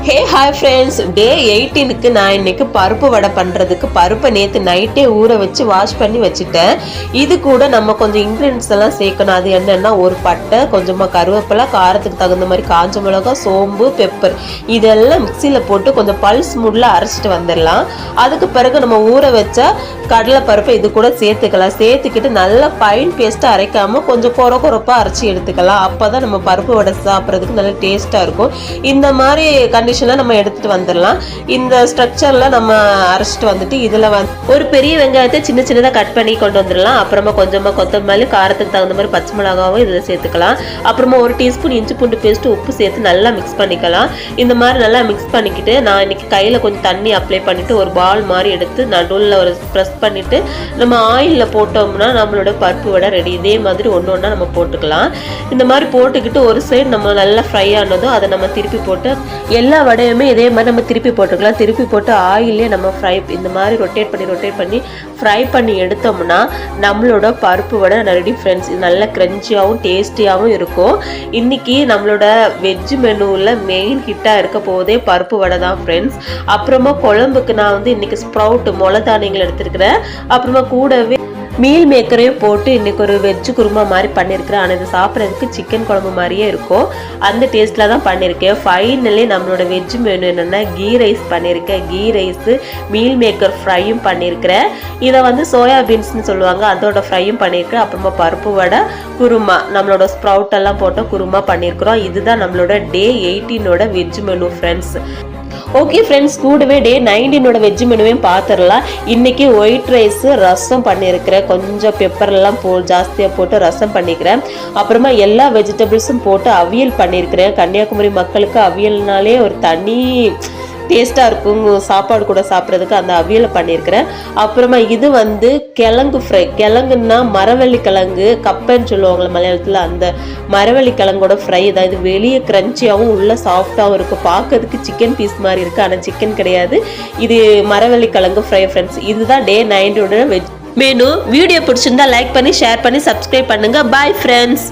Hey hi friends, டே 18க்கு நான் இன்னைக்கு பருப்பு வடை பண்ணுறதுக்கு பருப்பை நேற்று நைட்டே ஊற வச்சு வாஷ் பண்ணி வச்சுட்டேன். இது கூட நம்ம கொஞ்சம் இன்க்ரீடியன்ஸ் எல்லாம் சேர்க்கணும். அது என்னென்னா, ஒரு பட்டை, கொஞ்சமாக கருவேப்பிலை, காரத்துக்கு தகுந்த மாதிரி காஞ்ச மிளகாய், சோம்பு, பெப்பர், இதெல்லாம் மிக்சியில் போட்டு கொஞ்சம் பல்ஸ் மூடில் அரைச்சிட்டு வந்துடலாம். அதுக்கு பிறகு நம்ம ஊற வச்ச கடலை பருப்பை இது கூட சேர்த்துக்கலாம். சேர்த்துக்கிட்டு நல்லா ஃபைன் பேஸ்ட்டாக அரைக்காமல் கொஞ்சம் கொரப்பாக அரைச்சி எடுத்துக்கலாம். அப்போ தான் நம்ம பருப்பு வடை சாப்பிட்றதுக்கு நல்லா டேஸ்ட்டாக இருக்கும். இந்த மாதிரி நம்ம எடுத்துட்டு வந்துடலாம். இந்த ஸ்ட்ரக்சர்ல நம்ம அரைச்சிட்டு வந்துட்டு இதுல ஒரு பெரிய வெங்காயத்தை சின்ன சின்னதா கட் பண்ணி கொண்டு வந்துடலாம். அப்புறமா கொஞ்சமா கொத்தமல்லி, காரத்துக்கு தகுந்த மாதிரி பச்சை மிளகாவும் இதுல சேர்த்துக்கலாம். அப்புறமா ஒரு டீஸ்பூன் இஞ்சி பூண்டு பேஸ்ட், உப்பு சேர்த்து நல்லா மிக்ஸ் பண்ணிக்கலாம். இந்த மாதிரி நல்லா மிக்ஸ் பண்ணிக்கிட்டு நான் இன்னைக்கு கையில கொஞ்சம் தண்ணி அப்ளை பண்ணிட்டு ஒரு பால் மாதிரி எடுத்து நடுவில் ஒரு ப்ரெஸ் பண்ணிட்டு நம்ம ஆயில்ல போட்டோம்னா நம்மளோட பருப்பு வடை ரெடி. இதே மாதிரி ஒன்று ஒன்றா நம்ம போட்டுக்கலாம். இந்த மாதிரி போட்டுக்கிட்டு ஒரு சைடு நம்ம நல்லா ஃப்ரை ஆனதும் அதை நம்ம திருப்பி போட்டு எல்லா வடையுமே இதே மாதிரி நம்ம திருப்பி போட்டுக்கலாம். திருப்பி போட்டு ஆயிலே நம்ம ஃப்ரை இந்த மாதிரி ரொட்டேட் பண்ணி ஃப்ரை பண்ணி எடுத்தோம்னா நம்மளோட பருப்பு வடை ரெடி ஃப்ரெண்ட்ஸ். இது நல்ல கிரன்ச்சியாகவும் டேஸ்டியாகவும் இருக்கும். இன்னைக்கு நம்மளோட வெஜ் மெனுவில் மெயின் ஹிட்டாக இருக்க போதே பருப்பு வடை தான் ஃப்ரெண்ட்ஸ். அப்புறமா குழம்புக்கு நான் இன்னைக்கு ஸ்ப்ரவுட் முளை தானியங்கள் எடுத்துருக்கிறேன். அப்புறமா கூடவே மீல் மேக்கரையும் போட்டு இன்னைக்கு ஒரு வெஜ் குருமா மாதிரி பண்ணியிருக்கிறேன். ஆனால் இது சாப்பிட்றதுக்கு சிக்கன் குழம்பு மாதிரியே இருக்கும். அந்த டேஸ்ட்டில் தான் பண்ணியிருக்கேன். ஃபைனலி நம்மளோட வெஜ் மெனு என்னென்னா கீ ரைஸ் பண்ணியிருக்கேன். கீ ரைஸு, மீல் மேக்கர் ஃப்ரையும் பண்ணியிருக்கிறேன். இதை சோயாபீன்ஸ்னு சொல்லுவாங்க, அதோட ஃப்ரையும் பண்ணியிருக்கேன். அப்புறமா பருப்பு வடை, குருமா, நம்மளோட ஸ்ப்ரவுட் எல்லாம் போட்டு குருமா பண்ணியிருக்கிறோம். இதுதான் நம்மளோட டே 18ஓட veg menu friends. Okay friends, கூடவே டே 19ஓட வெஜ் மெனுவையும் பார்த்துடலாம். இன்னைக்கு ஒயிட் ரைஸு, ரசம் பண்ணியிருக்கிறேன். கொஞ்சம் பெப்பர்லாம் ஜாஸ்தியாக போட்டு ரசம் பண்ணிக்கிறேன். அப்புறமா எல்லா வெஜிடபிள்ஸும் போட்டு அவியல் பண்ணியிருக்கிறேன். கன்னியாகுமரி மக்களுக்கு அவியல்னாலே ஒரு தனி டேஸ்ட்டாக இருக்கும். சாப்பாடு கூட சாப்பிட்றதுக்கு அந்த அவியலை பண்ணியிருக்கிறேன். அப்புறமா இது கிழங்கு ஃப்ரை. கிழங்குன்னா மரவள்ளி கிழங்கு, கப்பைன்னு சொல்லுவாங்களே மலையாளத்தில், அந்த மரவள்ளி கிழங்கோட ஃப்ரை தான். இது வெளியே கிரன்ச்சியாகவும் உள்ள சாஃப்டாகவும் இருக்கும். பார்க்கறதுக்கு சிக்கன் பீஸ் மாதிரி இருக்குது, ஆனால் சிக்கன் கிடையாது. இது மரவள்ளி கிழங்கு ஃப்ரை ஃப்ரெண்ட்ஸ். இதுதான் டே 19ஓட வெஜ் மெனு. வீடியோ பிடிச்சிருந்தா லைக் பண்ணி, ஷேர் பண்ணி, சப்ஸ்கிரைப் பண்ணுங்கள். Bye friends.